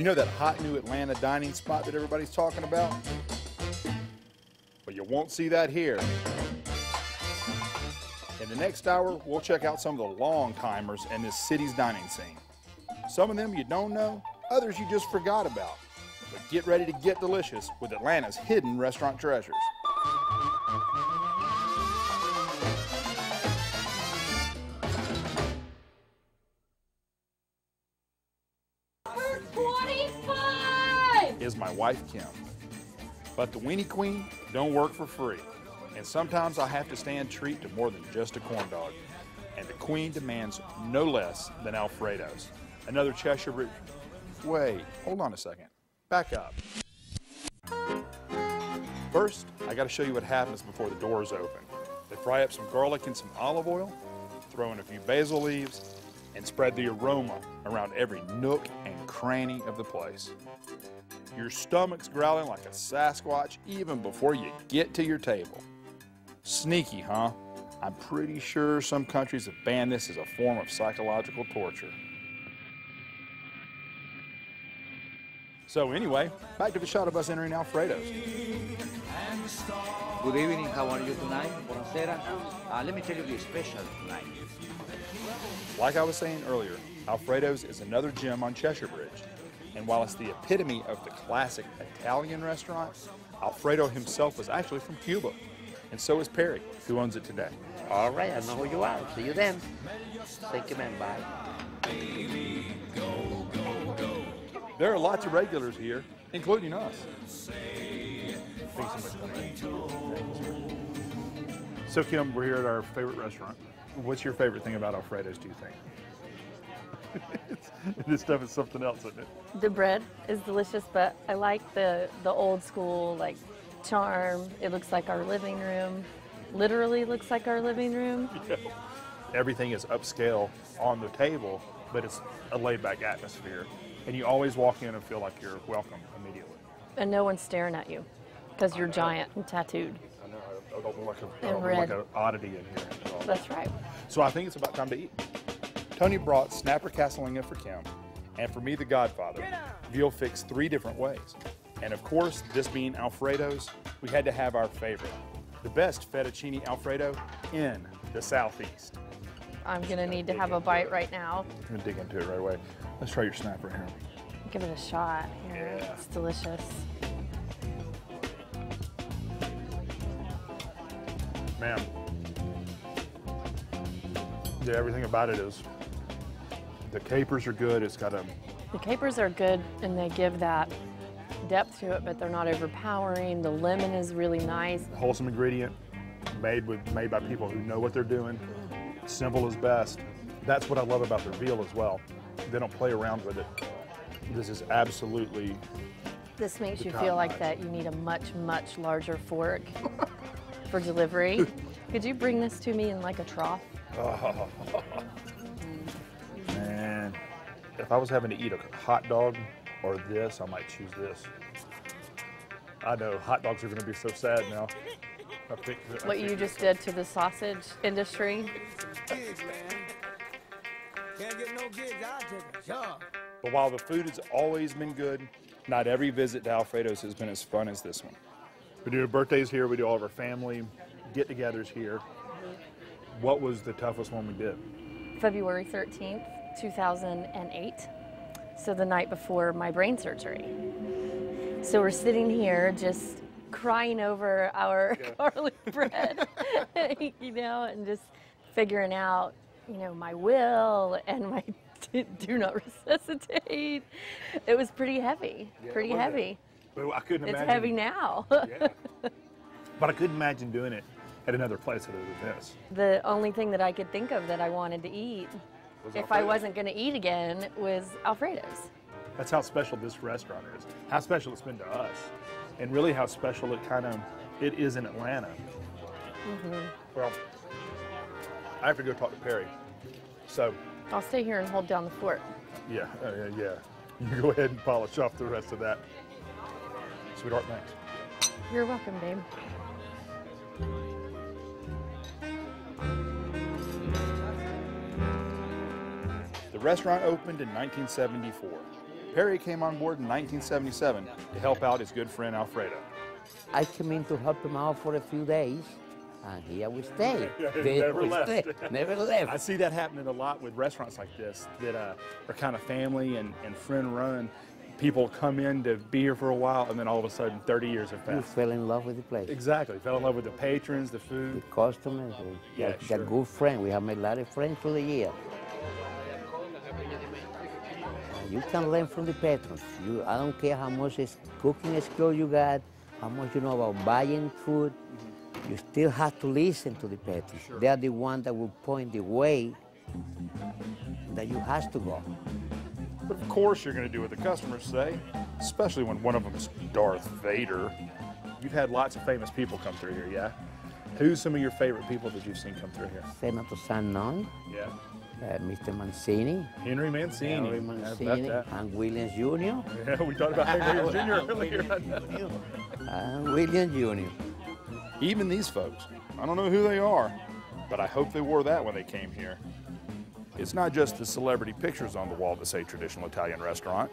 You know that hot new Atlanta dining spot that everybody's talking about? But you won't see that here. In the next hour, we'll check out some of the long-timers in this city's dining scene. Some of them you don't know, others you just forgot about. But get ready to get delicious with Atlanta's hidden restaurant treasures. Is my wife Kim. But the Weenie Queen don't work for free. And sometimes I have to stand treat to more than just a corn dog. And the Queen demands no less than Alfredo's. Another Cheshire. Wait, hold on a second. Back up. First, I gotta show you what happens before the doors open. They fry up some garlic and some olive oil, throw in a few basil leaves, and spread the aroma around every nook and cranny of the place. Your stomach's growling like a Sasquatch even before you get to your table. Sneaky, huh? I'm pretty sure some countries have banned this as a form of psychological torture. So anyway, back to the shot of us entering Alfredo's. Good evening, how are you tonight? Buonasera. Let me tell you the special tonight. Like I was saying earlier, Alfredo's is another gem on Cheshire Bridge. And while it's the epitome of the classic Italian restaurant, Alfredo himself was actually from Cuba. And so is Perry, who owns it today. All right, I know who you are. See you then. Thank you, man. Bye. There are lots of regulars here, including us. So Kim, we're here at our favorite restaurant. What's your favorite thing about Alfredo's, do you think? This stuff is something else, isn't it? The bread is delicious, but I like the old school like charm. It looks like our living room. Literally looks like our living room. Yeah. Everything is upscale on the table, but it's a laid-back atmosphere. And you always walk in and feel like you're welcome immediately. And no one's staring at you because you're giant and tattooed. I know, I don't look And like an oddity in here at all. That's right. So I think it's about time to eat. Tony brought snapper castellina for Kim, and for me, the Godfather, veal fixed 3 different ways. And of course, this being Alfredo's, we had to have our favorite, the best fettuccine Alfredo in the Southeast. I'm gonna need to have a bite right now. I'm gonna dig into it right away. Let's try your snapper here. Give it a shot here. Yeah. It's delicious. Man. Yeah, everything about it is, the capers are good. It's got a... The capers are good and they give that depth to it, but they're not overpowering. The lemon is really nice. Wholesome ingredient, made by people who know what they're doing. Simple is best. That's what I love about their veal as well. They don't play around with it. This is absolutely... This makes you feel like that you need a much, much larger fork for delivery. Could you bring this to me in like a trough? Oh, man. If I was having to eat a hot dog or this, I might choose this. I know, hot dogs are going to be so sad now. What you just did to the sausage industry. But while the food has always been good, not every visit to Alfredo's has been as fun as this one. We do birthdays here, we do all of our family get-togethers here. What was the toughest one we did? February 13th, 2008. So the night before my brain surgery. So we're sitting here just crying over our garlic bread, you know, and just figuring out, you know, my will and my do not resuscitate. It was pretty heavy, pretty heavy. But I couldn't imagine. It's heavy now. Yeah. But I couldn't imagine doing it at another place other than this. The only thing that I could think of that I wanted to eat, if I wasn't going to eat again, was Alfredo's. That's how special this restaurant is. How special it's been to us. And really how special it is in Atlanta. Well, I have to go talk to Perry. So. I'll stay here and hold down the fort. Yeah, yeah. You go ahead and polish off the rest of that. Sweetheart, thanks. You're welcome, babe. The restaurant opened in 1974. Perry came on board in 1977 to help out his good friend Alfredo. I came in to help him out for a few days, and here we stay. Never left. Never left. I see that happening a lot with restaurants like this that are kind of family and friend run. People come in to be here for a while, and then all of a sudden 30 years have You passed. fell in love with the place. Exactly. Fell in love with the patrons, the The food. customers, Yeah, they're sure. good friends. We have made a lot of friends through the year. You can learn from the patrons. I don't care how much cooking skill you got, how much you know about buying food. You still have to listen to the patrons. Sure. They are the ones that will point the way that you have to go. But of course you're going to do what the customers say, especially when one of them's Darth Vader. You've had lots of famous people come through here, yeah? Who's some of your favorite people that you've seen come through here? Senator San Non, Yeah. Mr. Mancini, Henry Mancini. Henry How about Mancini, that? and Williams Jr. Yeah, we talked about Hank Williams Jr. earlier. And Williams Jr. Even these folks, I don't know who they are, but I hope they wore that when they came here. It's not just the celebrity pictures on the wall that say traditional Italian restaurant.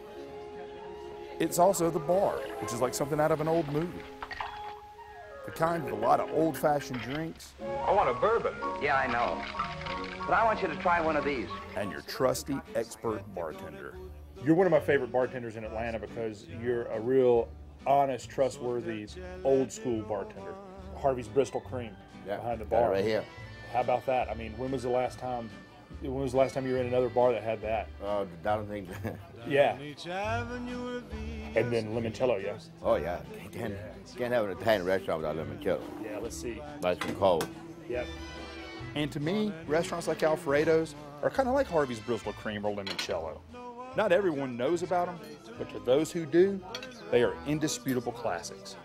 It's also the bar, which is like something out of an old movie. The kind with a lot of old-fashioned drinks. I want a bourbon. Yeah, I know. But I want you to try one of these. And your trusty expert bartender. You're one of my favorite bartenders in Atlanta because you're a real honest, trustworthy, old-school bartender. Harvey's Bristol Cream behind the bar. Right here. How about that? I mean, when was the last time you were in another bar that had that? I don't think. Yeah. And then limoncello, yes. Oh yeah, can't have an Italian restaurant without limoncello. Yeah, let's see. Nice and cold. Yep. And to me, restaurants like Alfredo's are kind of like Harvey's Bristol Cream or limoncello. Not everyone knows about them, but to those who do, they are indisputable classics.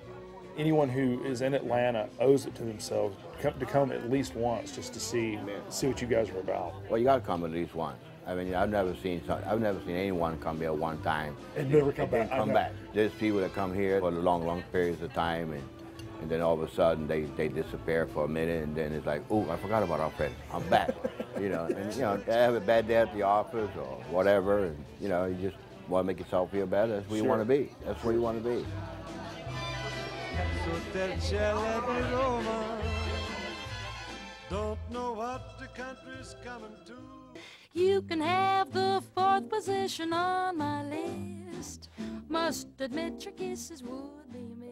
Anyone who is in Atlanta owes it to themselves to come at least once just to see what you guys are about. Well, you got to come at least once. I mean, I've never seen anyone come here one time And never come back. Come back. There's people that come here for long periods of time, and then all of a sudden they disappear for a minute, and then it's like, oh, I forgot about Alfredo. I'm back. They have a bad day at the office or whatever, and you just want to make yourself feel better. That's where you want to be. That's where you want to be. Don't know what the country's coming to. You can have the fourth position on my list. Must admit your kisses would be missed.